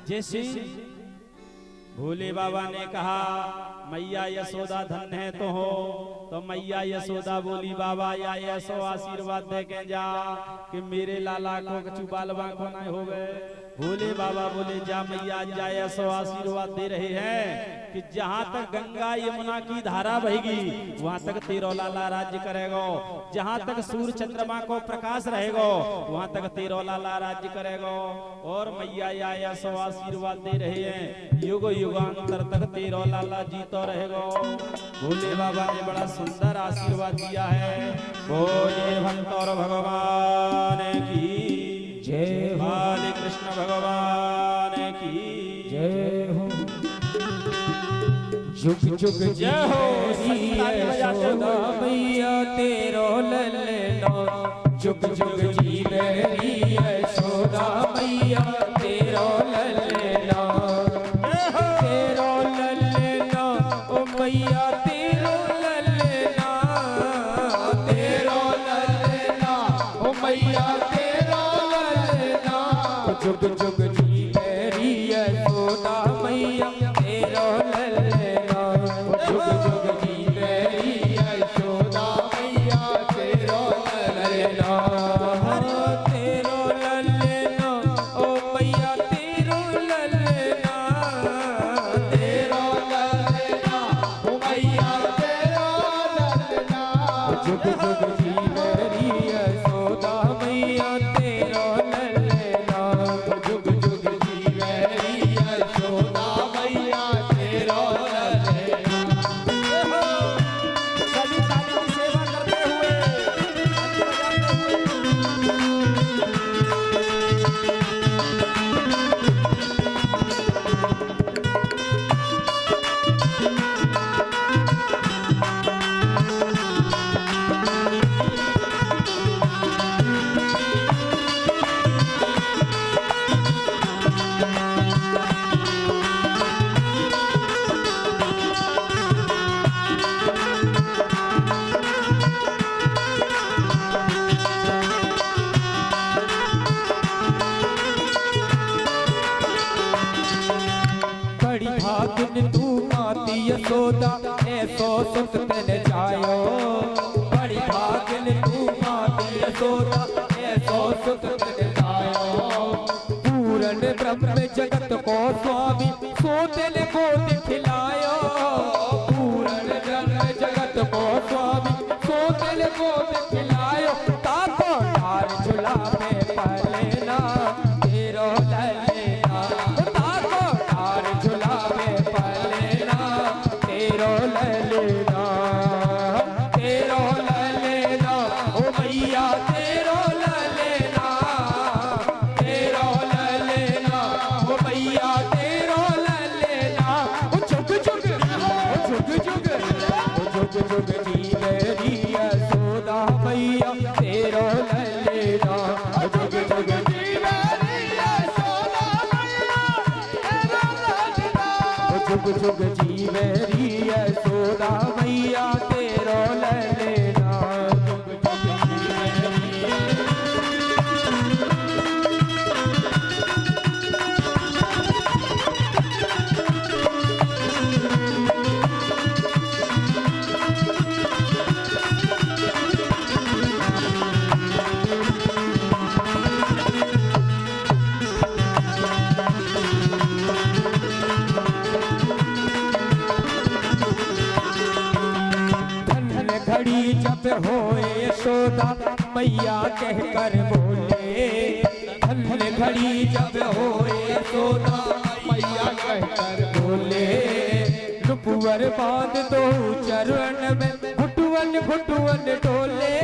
जैसे भोले बाबा ने कहा मैया यशोदा धन्य है तो मैया यशोदा बोली बाबा या ऐसो आशीर्वाद दे के जा कि मेरे लाला को कछु बालवा को नहीं हो गए। भोले बाबा बोले जा मैया जा ऐसो आशीर्वाद दे रहे हैं कि जहाँ तक गंगा यमुना की धारा बहेगी वहाँ तक तेरो लाला राज्य करेगा, जहाँ तक सूर्य चंद्रमा को प्रकाश रहेगा वहाँ तक तेरो लाला राज्य करेगा। और मैया या ऐसो आशीर्वाद दे रहे हैं युग युगांतर तक तेरो लाला जीतो रहेगा। भोले बाबा ने बड़ा सुंदर आशीर्वाद दिया है। बोले भक्त और भगवान की जय, बाले कृष्ण भगवान की जय हो। जुग जुग जय हो यशोदा मैया तेरो ललना, जुग जुग जीवे यशोदा मैया तेरो ललना, तेरो ललना ओ मैया तेरो ललना, तेरो ललना ओ मैया तेरो ललना, जुग जुग जीवे यशोदा मैया तेरो ललना, जुग जुग जीवे यशोदा मैया तेरो ललना, तेरो ललना ओ मैया तेरो ललना, तेरो ललना ओ मैया तेरो ललना, जुग जुग जीवे यशोदा मैया तेरो ललना, जुग जुग जीवे यशोदा मैया तेरो ललना। सभी ताली की सेवा करते हुए बड़ी भागिन तू माती यशोदा ऐसो सुत तन जायो, बड़ी भागिन तू माती यशोदा ऐसो सुत तन जायो, पूर्ण ब्रह्म जगत को स्वामी सो तेल को दिखलायो, पूर्ण ब्रह्म जगत को स्वामी सो तेल को दिखलायो, ताको तार झुला में पलेना तेरो ललेना, ताको तार झुला में पलेना तेरो ललेना, तेरो ललेना ओ मैया तेरो ललेना, तेरो ललेना ओ मैया तेरो ललेना, ओ जुग जुग ओ जुग जुग ओ जुग जुग जीवे यशोदा मैया तेरो ललेना, ओ जुग जुग जीवे यशोदा मैया तेरो ललेना, ओ जुग जुग जीवे यशोदा मैया तेरो ललेना, जुग जुग जीवे। धन्य घड़ी जब होए यशोदा मैया कह कर बोले, धन्य घड़ी जब होए यशोदा मैया कह कर बोले, रुपवर बांध दो चरण में घुटुअन घुटुअन डोले,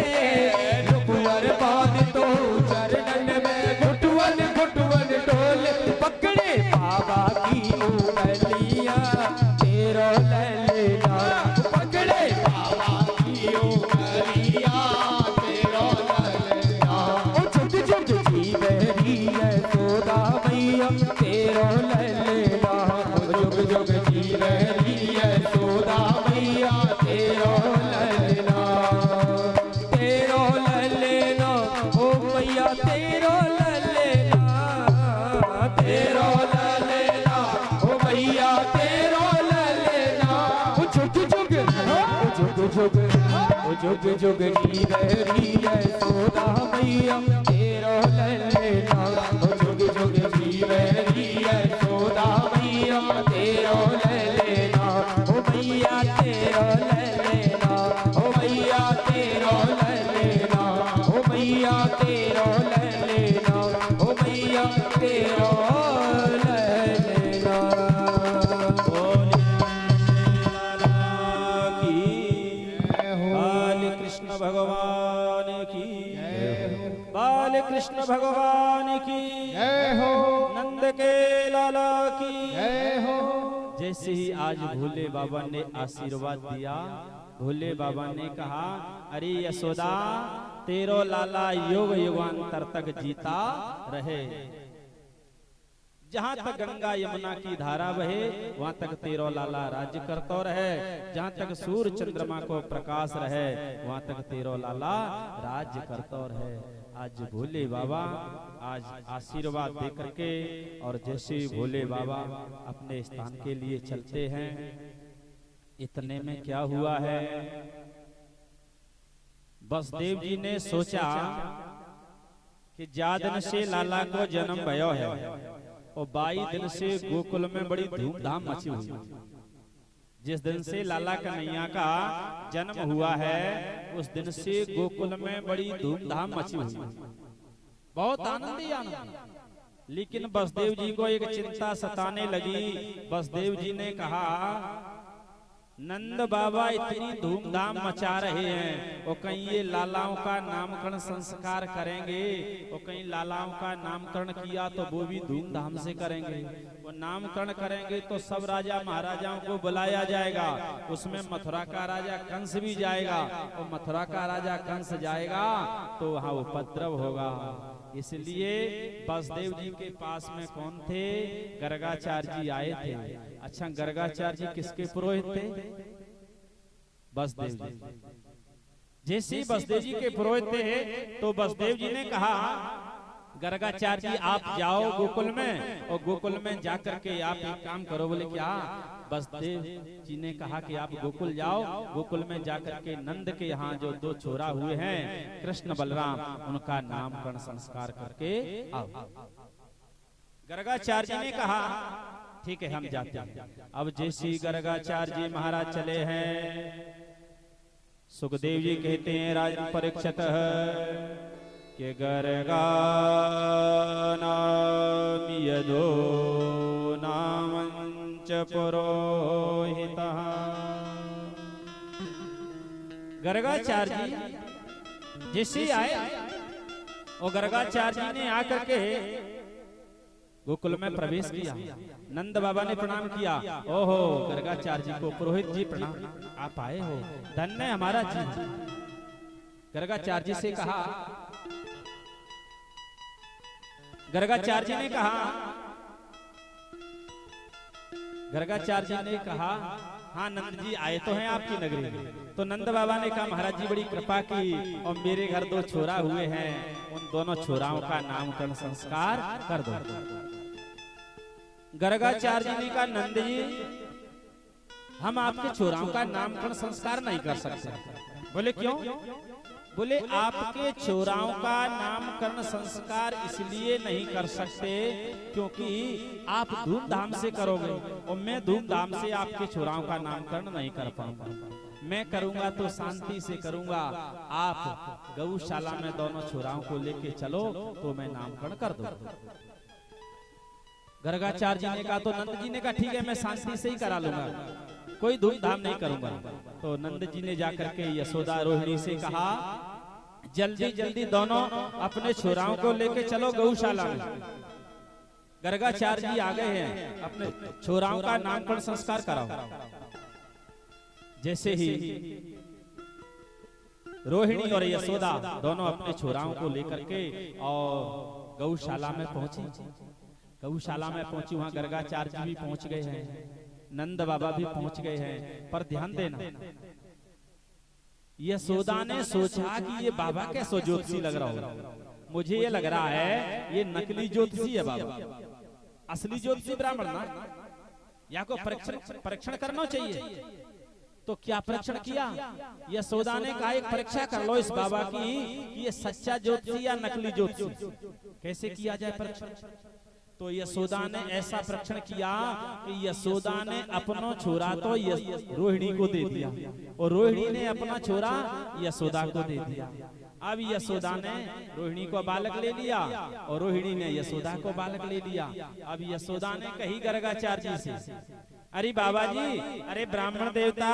रुपवर बांध दो चरण में घुटुअन घुटुअन डोले, पकड़े बाबा की उंगलियां तेरो ललेना, पकड़े बाबा की उंगलियां तेरो ललेना, ओ जुग जुग जीवे यशोदा मैया तेरो ललेना, ओ जुग जुग जीवे यशोदा मैया तेरो ललेना, तेरो ललेना ओ मैया तेरो ललेना, तेरो ललेना जुग जुग जुग जीवरी यशोदा मैया तेरो ललना जुग जुग जीवरी यशोदा मैया तेरो ललना ओ मैया तेरो ललना ओ मैया तेरो ललना ओ मैया तेरो ललना ओ मैया तेरो भगवान की बाल कृष्ण भगवान की जय हो, नंद के लाला की जय हो। जैसे ही आज भोले बाबा ने आशीर्वाद दिया, भोले बाबा ने कहा अरे यशोदा तेरो लाला युग युगांतर तक जीता रहे। जहाँ तक गंगा यमुना की धारा बहे वहाँ तक तेरो लाला राज्य करता रहे। जहाँ तक सूर्य चंद्रमा को प्रकाश रहे वहाँ तक तेरो लाला राज्य करता रहे। आज भोले बाबा आज आशीर्वाद दे करके और जैसे भोले बाबा अपने स्थान के लिए चलते हैं, इतने में क्या हुआ है, वसुदेव जी ने सोचा कि ज्यादा से लाला को जन्म भयो है और 22 दिन से गोकुल में बड़ी धूमधाम मची हुई। जिस दिन से लाला कन्हैया का जन्म हुआ है उस दिन से गोकुल में बड़ी धूमधाम मची हुई, बहुत आनंद ही आनंद। लेकिन वसुदेव जी को एक चिंता सताने लगी। वसुदेव जी ने कहा नंद बाबा इतनी धूमधाम मचा रहे हैं और कहीं ये लालाओं का नामकरण संस्कार करेंगे और कहीं लालाओं का नामकरण किया तो वो भी धूमधाम से करेंगे। वो नामकरण करेंगे तो सब राजा महाराजाओं को बुलाया जाएगा, उसमें मथुरा का राजा कंस भी जाएगा और मथुरा का राजा कंस जाएगा तो वहाँ उपद्रव होगा। इसलिए वसुदेव जी के पास में कौन थे, गर्गाचार्य जी आए थे। अच्छा गर्गाचार्य जी किसके पुरोहित थे, वसुदेव जी। जैसे वसुदेव जी के पुरोहित थे तो वसुदेव जी ने कहा गर्गाचार्य जी आप जाओ गोकुल में और गोकुल में जाकर के आप एक काम करो। बोले क्या? वसुदेव जी ने कहा कि आप गोकुल जाओ, गोकुल में जाकर के नंद के यहाँ जो 2 छोरा हुए हैं कृष्ण बलराम उनका नामकरण संस्कार करके आओ। गर्गाचार्य जी ने कहा ठीक है हम जाते हैं। अब जैसे गर्गाचार्य जी महाराज चले हैं, सुखदेव जी कहते हैं राजन परीक्षित के गर्गा नाम यदो नामंच पुरोहितः। गर्गाचार्य जी जैसे आए और गर्गाचार्य जी ने आकर के गोकुल में प्रवेश किया। नंद बाबा ने प्रणाम किया। ओहो गर्गाचार्य जी को पुरोहित जी प्रणाम, आप आए हो, धन्य हमारा जी। गर्गाचार्य जी से कहा, गर्गाचार्य जी ने कहा, गर्गाचार्य जी ने कहा हाँ नंद जी आए तो हैं आपकी नगरी में। तो नंद बाबा ने कहा महाराज जी बड़ी कृपा की और मेरे घर 2 छोरा हुए हैं, उन दोनों छोराओं का नामकरण संस्कार कर दो। गर्गाचार्य जी ने कहा नंद जी हम आपके छोराओं का नामकरण संस्कार नहीं कर सकते। बोले क्यों? बोले आपके छोराओं का नामकरण संस्कार इसलिए नहीं कर सकते क्योंकि आप धूमधाम से करोगे और मैं धूमधाम से आपके छोराओं का नामकरण नहीं कर पाऊंगा। मैं करूंगा तो शांति से करूंगा, आप गौशाला में दोनों छोराओं को लेके चलो तो मैं नामकरण कर दूंगा। गर्गाचार्य जी ने कहा तो नंद जी ने कहा ठीक है मैं शांति से ही करा लूंगा, कोई धूमधाम नहीं करूंगा। तो नंद जी ने जाकर के यशोदा रोहिणी से कहा जल्दी जल्दी दोनों अपने छोराओं को लेके चलो गौशाला में। गर्गाचार्य जी आ गए हैं, अपने छोराओं का नामकरण संस्कार कराओ। जैसे ही रोहिणी और यशोदा दोनों अपने छोराओं को लेकर के और गौशाला में पहुंची। गौशाला में पहुंची, वहां गर्गाचार्य जी भी पहुंच गए हैं, नंद बाबा भी पहुंच गए हैं। पर ध्यान देना यशोदा ने सोचा कि ये बाबा कैसो ज्योतिषी लग रहा हो, मुझे ये लग रहा है ये नकली ज्योतिषी है बाबा, असली ज्योतिषी ब्राह्मण ना, या को परीक्षण करना चाहिए। तो क्या परीक्षण किया? यशोदा ने कहा एक परीक्षा कर लो इस बाबा की कि ये सच्चा ज्योतिषी या नकली ज्योतिषी, कैसे किया जाए परीक्षण। तो यशोदा ने ऐसा परीक्षण किया कि यशोदा ने अपना छोरा तो रोहिणी को दे दिया और रोहिणी ने अपना छोरा यशोदा को दे दिया। अब यशोदा ने रोहिणी को बालक ले लिया और रोहिणी ने यशोदा को बालक ले लिया। अब यशोदा ने कही गर्गाचार्य जी से, अरे बाबा जी, अरे ब्राह्मण देवता,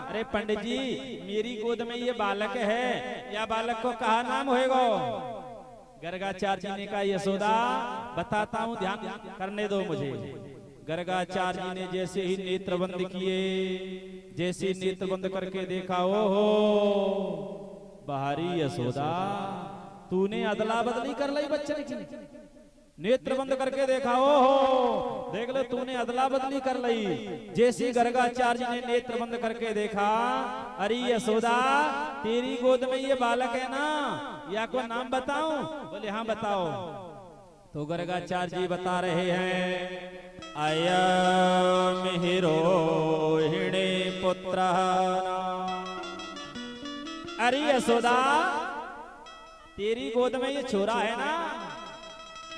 अरे पंडित जी, मेरी गोद में ये बालक है, या बालक को कहा नाम होएगा? गर्गाचार्य जी ने कहा यशोदा बताता हूँ, ध्यान करने दो मुझे। गर्गाचार्य जी ने जैसे ही नेत्र बंद किए, जैसे ही नेत्र बंद करके देखा, ओहो बाहरी यशोदा, तूने अदला बदली कर ली बच्चे की। नेत्र बंद करके देखा, ओहो देख लो तूने अदला बदली कर ली। जैसे गर्गाचार्य ने नेत्र बंद करके देखा, अरे यशोदा तेरी गोद में ये बालक है ना, या को नाम बताऊं? बोले हाँ बताओ। तो गर्गाचार्य जी बता रहे हैं, अयम हि रोहिणी पुत्र। अरे यशोदा तेरी गोद में ये छोरा है ना,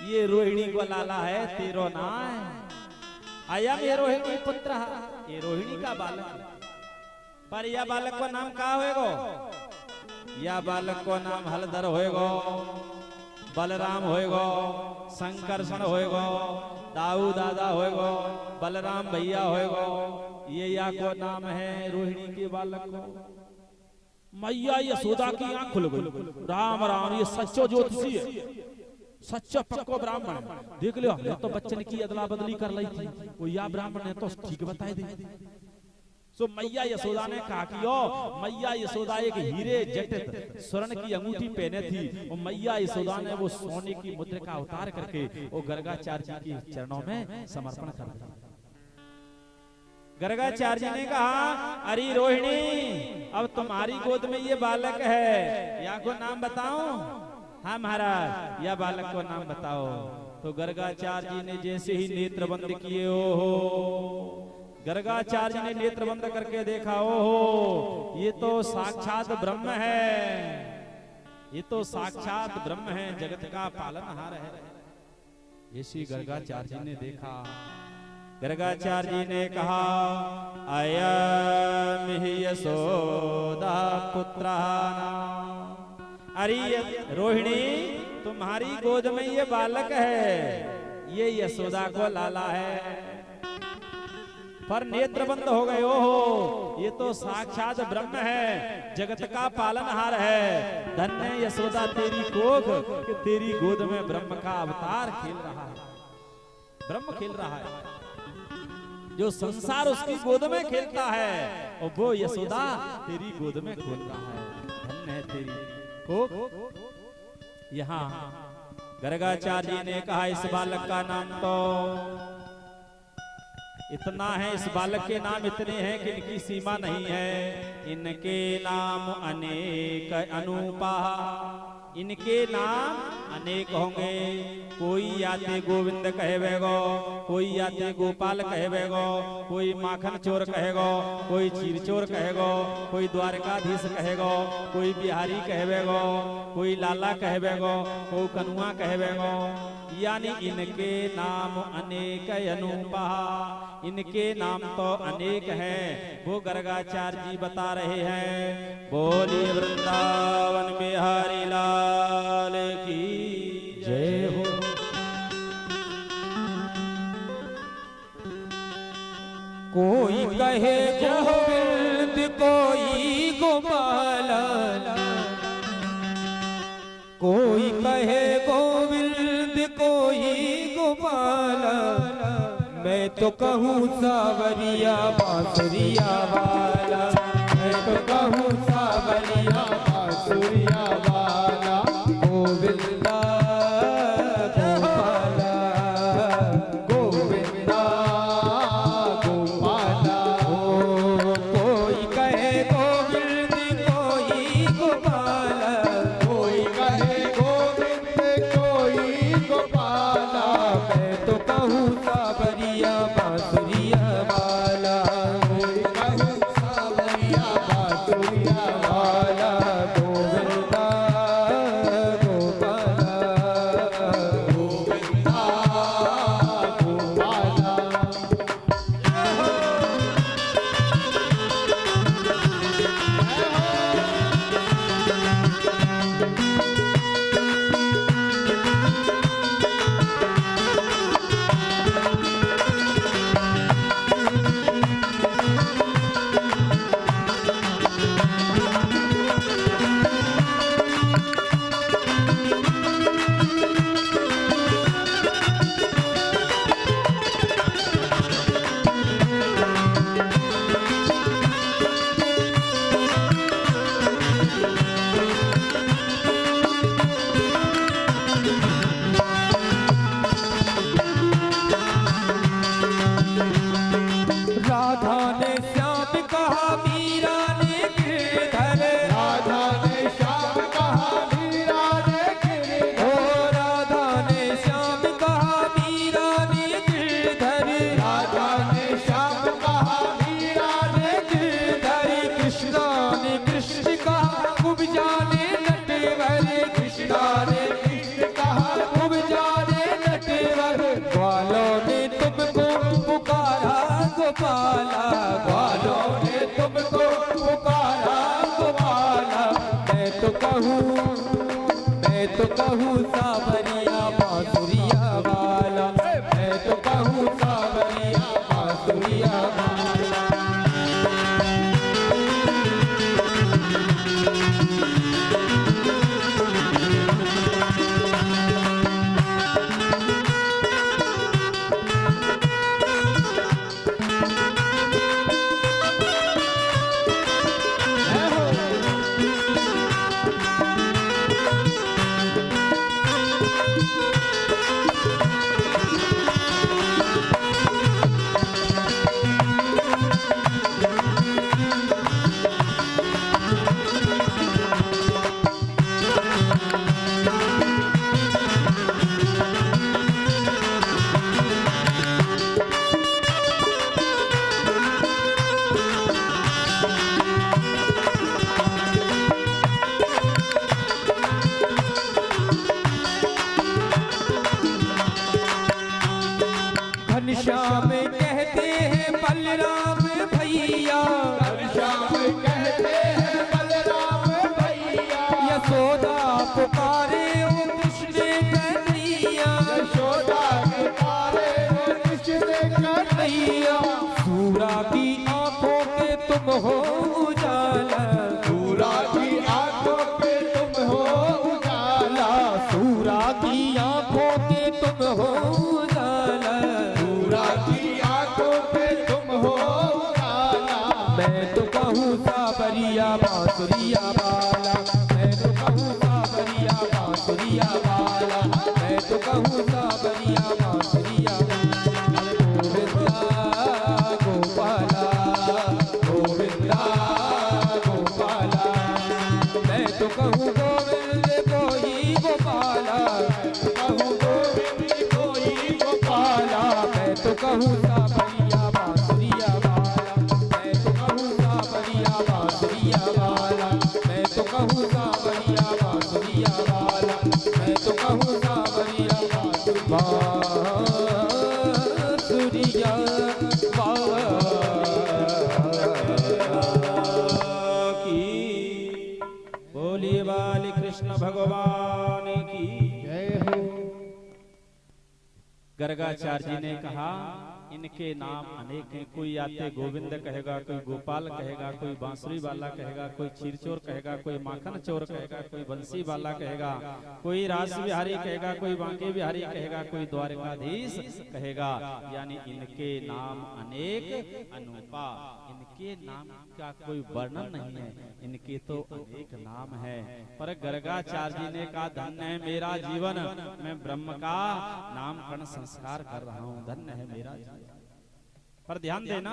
ये रोहिणी को लाला है, तेरो ना है। अयम ये रोहिणी पुत्र, ये रोहिणी का बालक। पर यह बालक को नाम क्या होएगो? या बालक को नाम हलधर होएगो, बलराम होएगो, संकर्षण होएगो, दाऊ दादा होएगो, बलराम भैया होएगो। ये या को नाम है रोहिणी के बालक को। मैया यशोदा की आंख खुल गई, राम राम ये सच्चो ज्योतिषी है, सच्चा पक्को ब्राह्मण है। देख लो हमने तो बच्चन की अदला बदली कर ली थी, वो या ब्राह्मण ने तो ठीक बताए दे। सो मैया यशोदा ने कहा कि ओ मैया यशोदा एक हीरे जटित स्वर्ण की अंगूठी पहने थी, और मैया यशोदा ने वो सोने की मुद्रा का अवतार करके वो गर्गाचार्य जी के चरणों में समर्पण कर दिया। गर्गाचार्य ने कहा, अरे रोहिणी अब तुम्हारी गोद में ये बालक है, या को नाम बताऊं? हाँ महाराज, या बालक को नाम बताओ। तो गर्गाचार्य जी ने जैसे ही नेत्र बंद किए, ओहो गर्गाचार्य ने नेत्र बंद करके देखा, ओहो ये तो साक्षात ब्रह्म है, ये तो साक्षात ब्रह्म है, जगत का पालनहार है। ऐसी गर्गाचार्य जी ने देखा। गर्गाचार्य जी ने कहा, अयम हि यशोदा पुत्र। अरे रोहिणी तुम्हारी गोद में ये बालक है, ये यशोदा को लाला है। पर नेत्र बंद हो गए, ओहो ये तो साक्षात ब्रह्म है, जगत का पालनहार है। धन्य यशोदा तेरी कोख कि तेरी गोद में ब्रह्म का अवतार खेल रहा है, ब्रह्म खेल रहा है। जो संसार उसकी गोद में खेलता है, और वो यशोदा तेरी गोद में खेल रहा है। धन्य है तेरी कोख। यहाँ गर्गाचार्य जी ने कहा, इस बालक का नाम तो इतना है, इस बालक के नाम इतने हैं कि इनकी सीमा नहीं है। इनके नाम अनेक अनूपा, इनके नाम अनेक होंगे। कोई याते गोविंद कहेगो, कोई याते गोपाल कहेगो, कोई माखन चोर कहेगो, कोई चीर चोर कहेगो, कोई द्वारकाधीश कहेगो, कोई बिहारी कहेगो, कोई लाला कहेगो, कोई कनुआ कहेगो। यानी इनके नाम अनेक अनूपा, इनके नाम तो अनेक हैं। वो गर्गाचार्य जी बता रहे हैं। बोलिए वृंदावन बिहारी लाल की जय हो। कोई कहे गोविंद, कोई गोपाल, कोई कहे गोविंद, कोई गोपाल। मैं तो कहूँ सावरिया बांसुरिया वाला, मैं तो कहूँ सावरिया बांसुरिया वाला। गोविंदा गोपाला, गोविंदा गोपाला। ओ कोई कहे गोविंद, कोई गोपाला, कोई कहे गोविंद, कोई गोपाला। मैं तो कहूँ सावरिया बांसुरिया वाला, कोई कहूँ सावरिया राधा ने श्याम कहा मीरा ने गिरधर, राधा ने श्याम कहा मीरा ने गिरधर, ओ राधा ने श्याम कहा मीरा ने गिरधर, राधा ने श्याम कहा मीरा ने गिरधर। कृष्णा ने कृष्ण कहा खूब जाने नटवर, कृष्णा ने कृष्ण कहा खूब जाने नटवर। ग्वालों ने तुमको पुकारा गोपाला, ग्वालों ने तुमको पुकारा गोपाला। मैं तो कहूँ सावरिया बांसुरिया वाला, मैं तो कहूँ सावरिया बांसुरिया वाला। घनश्याम कहते हैं बलराम भैया, घनश्याम कहते हैं बलराम भैया, यशोदा पुकारे ओ कृष्ण कन्हैया, यशोदा पुकारे ओ कृष्ण कन्हैया। सूरा की आंखों के तुम हो उजाला, सूरा की आंखों पे तुम हो उजाला, सूरा की आंखों के तुम हो उजाला। सूरा की आंखों पे तुम हो उजाला। मैं तो कहूँ सावरिया बांसुरिया वाला, मैं तो कहूँ सावरिया बांसुरिया वाला, मैं तो कहूँ सावरिया बांसुरिया वाला। गोविंदा गोपाला, गोविंदा गोपाला, मैं तो कहूँ गोविंद कोई गोपाला, कहूँ गोविंद कोई गोपाला, मैं तो कहूँ सावरिया बांसुरिया वाला, मैं तो कहूँ सावरिया बांसुरिया वाला, मैं तो कहूँ सावरिया बांसुरिया वाला, मैं तो कहूँ सावरिया बांसुरिया की बोलिए वाली कृष्ण भगवान की। जय हो। गर्गाचार्य जी ने कहा इनके नाम अनेक हैं। कोई आते गोविंद कहेगा, कोई गोपाल कहेगा, कोई बांसुरी वाला कहेगा, कोई चीरचोर कहेगा, कोई माखन चोर कहेगा, कोई बंसी वाला कहेगा, कोई रास बिहारी कहेगा, कोई बांके बिहारी कहेगा, कोई द्वारकाधीश कहेगा। यानी इनके नाम अनेक अनुपा, इनके नाम का कोई वर्णन नहीं है, इनके तो अनेक नाम है। पर गर्गाचार्य जी ने कहा धन्य है मेरा जीवन, मैं ब्रह्म का नामकरण संस्कार कर रहा हूँ, धन्य है मेरा जीवन। पर ध्यान देना,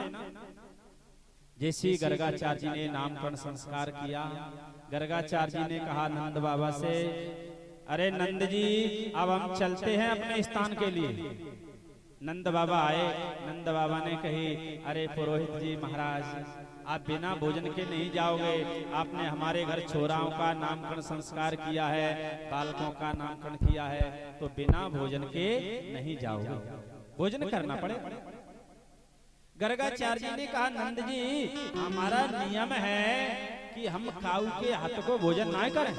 जैसे गर्गाचार्य जी ने नामकरण संस्कार किया, गर्गाचार्य जी ने कहा नंद बाबा से, अरे नंद जी अब हम चलते हैं अपने स्थान के लिए। नंद बाबा आए, नंद बाबा ने कही अरे पुरोहित जी महाराज आप बिना भोजन के नहीं जाओगे, आपने हमारे घर छोराओं का नामकरण संस्कार किया है, बालकों का नामकरण किया है, तो बिना भोजन के नहीं जाओगे, भोजन करना पड़े। गर्गाचार्य जी ने कहा नंद जी हमारा नियम है कि हम काऊ के हाथ को भोजन ना करें,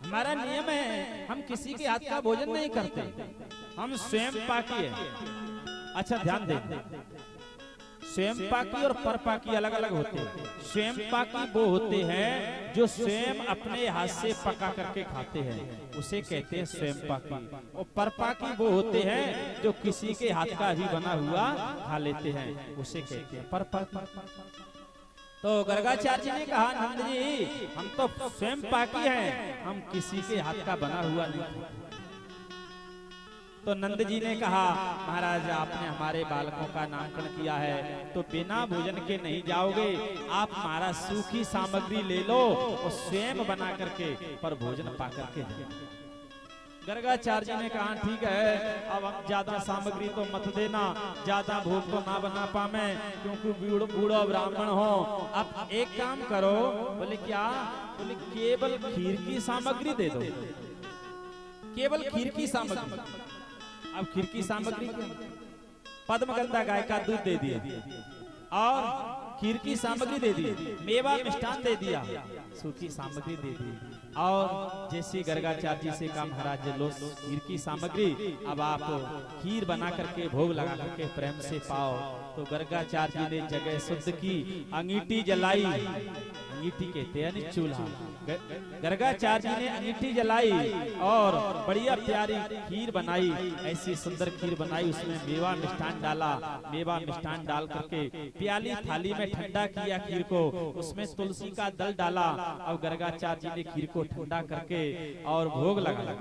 हमारा नियम है हम किसी के हाथ का भोजन नहीं करते, हम स्वयं पाकी है। अच्छा ध्यान दें, स्वयं पाकी और परपाकी अलग अलग होते हैं। स्वयं पाकी वो होते हैं जो स्वयं अपने हाथ से पका करके खाते हैं, उसे कहते हैं स्वयं पाकी। और परपाकी वो होते हैं जो किसी के हाथ का भी बना हुआ खा लेते हैं, उसे कहते हैं परपाकी। तो गर्गाचार्य जी ने कहा नंद जी हम तो स्वयं पाकी हैं, हम किसी के हाथ का बना हुआ नहीं खाते। तो नंद जी ने कहा महाराज आपने हमारे बालकों का नामकरण किया है तो बिना भोजन के नहीं जाओगे, आप महाराज सूखी सामग्री ले लो और स्वयं बना करके पर भोजन पा करके जाओ। गर्गाचार्य जी ने कहा ठीक है, अब हम ज्यादा सामग्री तो मत देना, ज्यादा भोग तो ना बना पावे क्योंकि बूढ़ा ब्राह्मण हो। अब एक काम करो। बोले क्या? बोले केवल खीर की सामग्री दे दो, केवल खीर की सामग्री। अब खीर की सामग्री क्या? पद्मगंधा गाय का दूध दे दिया और खीर की सामग्री दे दी, मेवा मिष्ठान दे दिया, सूखी सामग्री दे दी। और जैसे गर्गाचार्य जी से कहा महाराज लो खीर की सामग्री, अब आप खीर बना करके भोग लगा करके प्रेम से पाओ। तो गर्गाचार्य जी ने जगह शुद्ध की, अंगीठी जलाई, अंगीठी कहते हैं चूल्हा, गर्गाचार्य जी ने अंगीठी जलाई और बढ़िया प्यारी खीर बनाई, ऐसी सुंदर खीर बनाई, उसमें मेवा मिष्ठान डाला, मेवा मिष्ठान डाल करके प्याली थाली में ठंडा किया खीर को, उसमें तुलसी का दल डाला। अब गर्गाचार्य जी ने खीर को ठंडा करके और भोग लगा।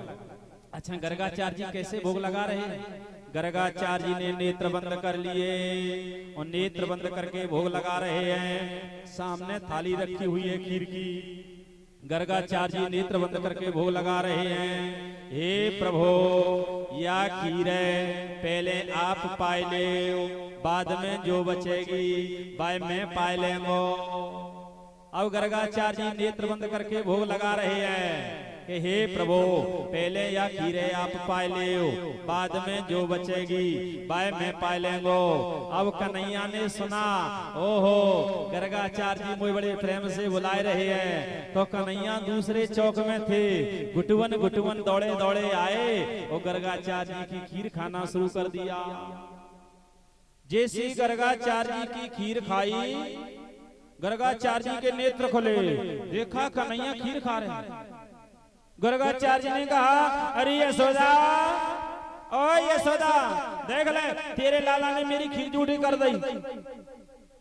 अच्छा गर्गाचार्य जी कैसे भोग लगा रहे हैं? गर्गाचार्य जी ने नेत्र बंद कर लिए और नेत्र बंद करके भोग लगा रहे हैं। सामने थाली रखी हुई है खीर की, गर्गाचार्य जी नेत्र बंद करके भोग लगा रहे हैं। हे प्रभु या खीर है, पहले आप पाए ले, बाद में जो बचेगी भाई मैं पाए लेंगो। अब गर्गाचार्य जी नेत्र बंद करके भोग लगा रहे हैं कि हे प्रभु पहले या खीरे आप पाए ले, बाद में जो बचेगी भाई मैं पाए लेंगो। अब कन्हैया ने सुना, ओहो गर्गाचार्य जी मुझे बड़े प्रेम से बुलाए रहे हैं। तो कन्हैया दूसरे चौक में थे, गुटवन गुटवन दौड़े दौड़े आए और गर्गाचार्य जी की खीर खाना शुरू कर दिया। जैसी गर्गाचार्य जी की खीर खाई, गर्गाचार्य जी के नेत्र खुले, देखा कन्हैया खीर खा रहे हैं। गर्गाचार्य ने कहा अरे यशोदा, ओ यशोदा देख ले तेरे लाला ने मेरी खीर झूठी कर दी।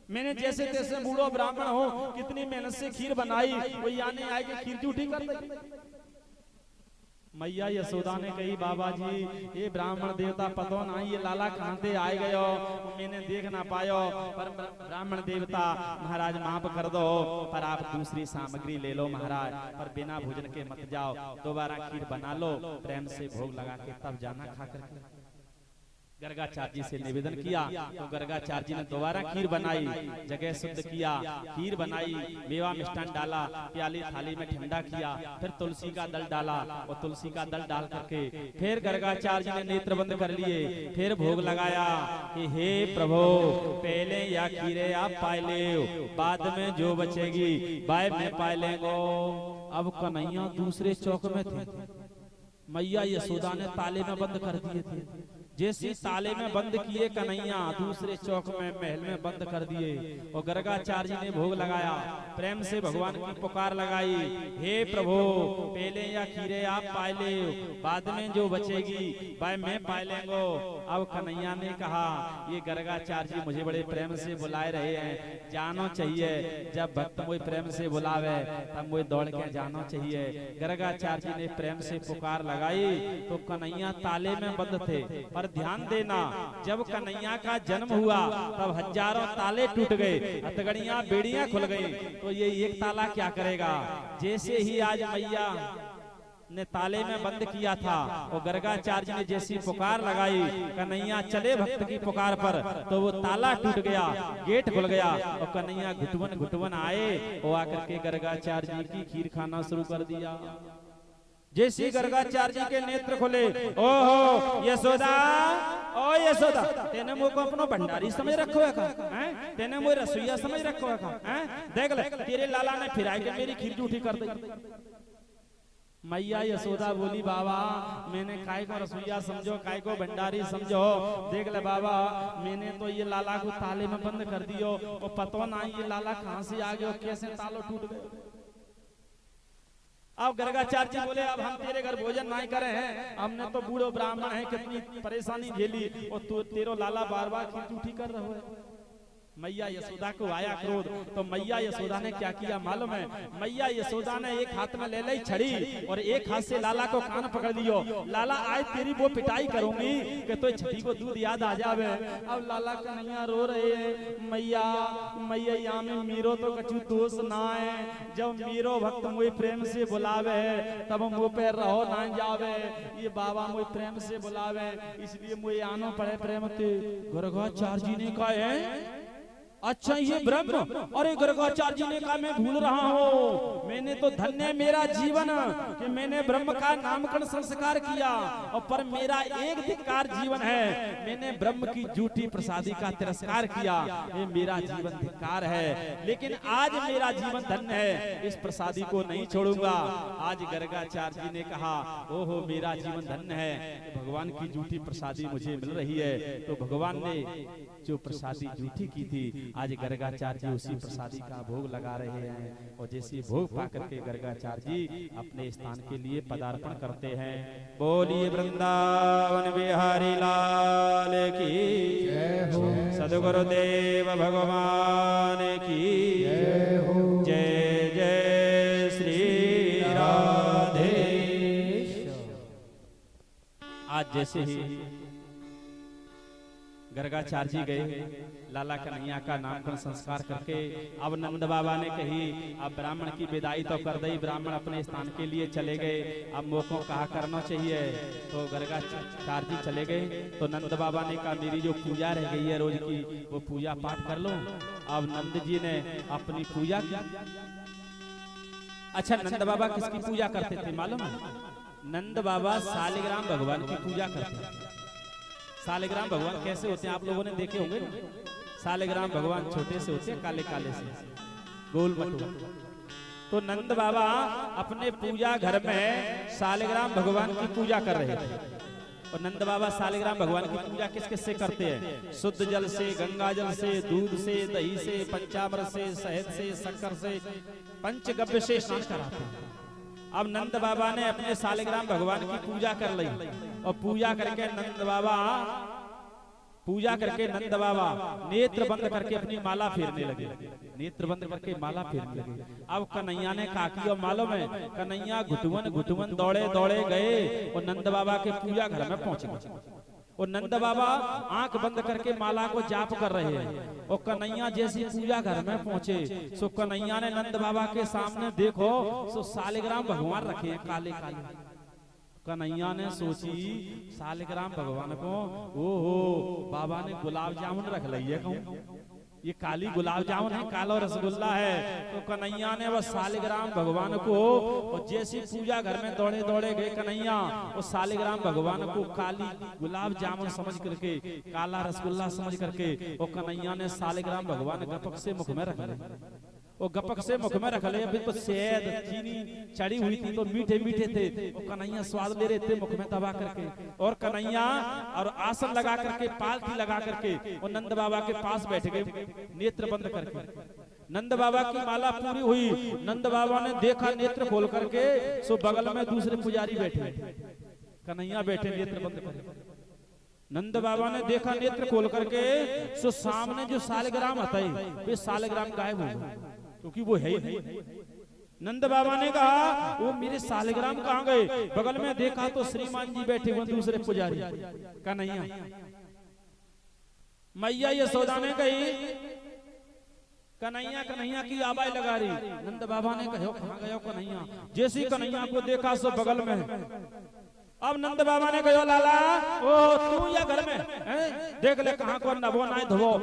मैंने जैसे तैसे बूढ़ो ब्राह्मण हो कितनी मेहनत से खीर बनाई, वो आने आए कि खीर झूठी कर दी। मैया यशोदा ने कही बाबा जी ये ब्राह्मण देवता पतो ना ये लाला कहां से आए गयो, मैंने देख ना पायो, पर ब्राह्मण देवता महाराज माफ कर दो, पर आप दूसरी सामग्री ले लो महाराज, पर बिना भोजन के मत जाओ, दोबारा खीर बना लो, प्रेम से भोग लगा के तब जाना खा करके। गर्गाचार्य जी से निवेदन किया तो गर्गाचार्य जी ने दोबारा खीर बनाई, जगह शुद्ध किया, खीर बनाई, मेवा मिष्ठान डाला, प्याली थाली में ठंडा किया, फिर तुलसी का दल डाला और तुलसी का दल डाल करके फिर गर्गाचार्य जी ने नेत्र बंद कर लिए, फिर भोग लगाया कि हे प्रभु पहले या खीरे आप पाए ले, बाद में जो बचेगी भाई मैं पाए लेंगो। अब कन्हैया दूसरे चौक में थे, मैया यशोदा ने ताले में बंद कर दिए थे। जैसे ताले में बंद किए कन्हैया दूसरे चौक में महल में बंद कर दिए और गर्गाचार्य जी ने भोग लगाया, प्रेम से भगवान की पुकार लगाई, हे प्रभु पहले या खीरे आप पाए ले, बाद में जो बचेगी भाई मैं पाए लेंगो। अब कन्हैया ने कहा ये गर्गाचार्य जी मुझे बड़े प्रेम से बुलाए रहे हैं, जानो चाहिए, जब भक्त मुझे प्रेम से बुलावे तब मुझे दौड़ के जाना चाहिए। गर्गाचार्य जी ने प्रेम से पुकार लगाई तो कन्हैया ताले में बंद थे, पर ध्यान देना जब कन्हैया का जन्म हुआ तब हजारों ताले टूट गए, हथकड़ियां बेड़ियां खुल गई, तो ये एक ताला क्या करेगा। जैसे ही आज मैया ने ताले में बंद किया था और गर्गाचार्य ने जैसी पुकार लगाई कन्हैया चले भक्त की पुकार पर, तो वो ताला टूट गया, गेट खुल गया और कन्हैया घुटवन घुटवन आए और आकर के गर्गाचार्य जी की खीर खाना शुरू कर दिया। जैसे गर्गाचार्य जी के नेत्र खुले, ओहो यशोदा, ओ यशोदा तेने मुझ को अपनो भंडारी समझ रखो है का, तेने मुझे रसोईया समझ रखो है का, देख ले तेरे लाला ने फिर आके मेरी खीर झूठी कर दी। मैया यशोदा बोली बाबा मैंने काय को रसोईया समझो, काय को भंडारी समझो, देख ले बाबा मैंने तो ये लाला को ताले में बंद कर दियो और पतो ना ये लाला कहां से आ गयो, कैसे तालो टूट गए। अब गर्गाचार्य जी बोले अब हम तेरे घर भोजन नहीं करे हैं, हमने तो बूढ़ो ब्राह्मण है कितनी परेशानी झेली और तू तेरो लाला बार बार खीर झूठी कर रहे हो। मैया यशोदा को आया क्रोध, तो मैया यशोदा ने क्या किया मालूम है? मैया यशोदा ने एक हाथ में ले ली छड़ी और एक हाथ से लाला को कान पकड़ लियो। लाला आज तेरी वो पिटाई करूंगी कि तो छठी को दूध याद आ जावे। अब लाला कन्हैया रो रहे हैं, मैया मैया यहाँ में मीरो तो कछु दोष ना है। जब मीरो भक्त मुझे प्रेम से बुलावे तब मुँह पे रहो ना जावे। ये बाबा मुझे प्रेम से बुलावे इसलिए मुझे आनो पड़े प्रेम ते। गर्गाचार्य जी ने कहा है अच्छा ये ब्रह्म, अरे गर्गाचार्य जी ने कहा मैं भूल रहा हूँ, मैंने तो धन्य मेरा जीवन कि मैंने ब्रह्म का नामकरण संस्कार किया और पर मेरा एक धिक्कार जीवन है, मैंने ब्रह्म की झूठी प्रसादी का तिरस्कार किया, ये मेरा जीवन धिक्कार है। लेकिन आज मेरा जीवन धन्य है, इस प्रसादी को नहीं छोड़ूंगा। आज गर्गाचार्य जी ने कहा ओहो मेरा जीवन धन्य है, भगवान की झूठी प्रसादी मुझे मिल रही है। तो भगवान ने जो प्रसादी झूठी की थी आज गर्गाचार्य जी उसी प्रसादी का भोग लगा रहे हैं। और जैसे भोग पा करके गर्गाचार्य जी अपने स्थान के लिए पदार्पण करते हैं। बोलिए वृंदावन बिहारी लाल की जय हो, सद्गुरुदेव भगवान की जय हो, जय जय श्री राधे। आज जैसे ही गर्गाचार्य जी गए लाला कन्हैया का नामकरण संस्कार करके, अब नंद बाबा ने कही अब ब्राह्मण की विदाई तो कर दी, ब्राह्मण अपने स्थान के लिए चले गए। अब मोको कहा करना चाहिए, तो गर्गाचार्य जी चले गए। तो नंद बाबा ने कहा मेरी जो पूजा रह गई है रोज की वो पूजा पाठ कर लो। अब नंद जी ने अपनी पूजा की। अच्छा नंद बाबा किसकी पूजा करते थे मालूम है? नंद बाबा सालिग्राम भगवान की पूजा करते थे। सालिग्राम भगवान कैसे होते हैं आप लोगों ने देखे होंगे ना? सालिग्राम भगवान छोटे से होते हैं, काले काले से गोल मटोल। तो नंद बाबा अपने पूजा घर में सालिग्राम भगवान की पूजा कर रहे थे। और नंद बाबा सालिग्राम भगवान की पूजा किस किस से करते हैं? शुद्ध जल से, गंगा जल से, दूध से, दही से, पंचामृत से, शहद से, शक्कर से, पंचगव्य से स्नान कराते हैं। अब नंद बाबा ने अपने सालिग्राम भगवान की पूजा कर ली और पूजा करके नंद बाबा नेत्र बंद करके अपनी माला फेरने लगे। नेत्र बंद करके माला फेरने लगे। अब कन्हैया ने कहा कि मालूम है कन्हैया घुटुवन घुटुवन दौड़े दौड़े गए और नंद बाबा के पूजा घर में पहुंच गए। और नंद बाबा आंख बंद करके माला को जाप कर रहे हैं। और कन्हैया जैसी पूजा घर में पहुंचे सो कन्हैया ने नंद बाबा के सामने देखो सो सालिग्राम भगवान रखे हैं काले काले। कन्हैया ने सोची सालिग्राम भगवान को ओहो बाबा ने गुलाब जामुन रख लिया, कहूं ये काली गुलाब जामुन है, काला रसगुल्ला है। तो कन्हैया ने वह सालिग्राम भगवान को और जैसी पूजा घर में दौड़े दौड़े गए कन्हैया और सालिग्राम भगवान को काली गुलाब जामुन समझ करके, काला रसगुल्ला समझ करके और कन्हैया ने सालिग्राम भगवान गपक से मुख में रख लिया। वो गपक से मुख में रख ले। अभी तो शहद चीनी चढ़ी हुई थी तो मीठे मीठे थे। वो कन्हैया स्वाद ले रहे थे मुख में दबा करके। और कन्हैया और आसन लगा करके पालथी लगा करके और नंद बाबा के पास बैठ गए नेत्र बंद करके। नंद बाबा की माला पूरी हुई। नंद बाबा ने देखा नेत्र खोल करके सो बगल में दूसरे पुजारी बैठे, कन्हैया बैठे नेत्र बंद करके। नंद बाबा ने देखा नेत्र खोल करके सो सामने जो सालिग्राम आता है वे सालिग्राम गायब हो गए क्योंकि वो है ही नहीं। नंद बाबा ने कहा वो मेरे सालिग्राम कहाँ गए? बगल में देखा तो श्रीमान जी बैठे हुए दूसरे पुजारी कन्हैया। मैया यशोदा ने कही कन्हैया कन्हैया की आवाज लगा रही। नंद बाबा ने कहा कहाँ गया कन्हैया? जैसे कन्हैया को देखा सो बगल में। अब नंद बाबा ने कहा लाला ओ तू या घर में देख ले कहाँ को नभो ना धोवो।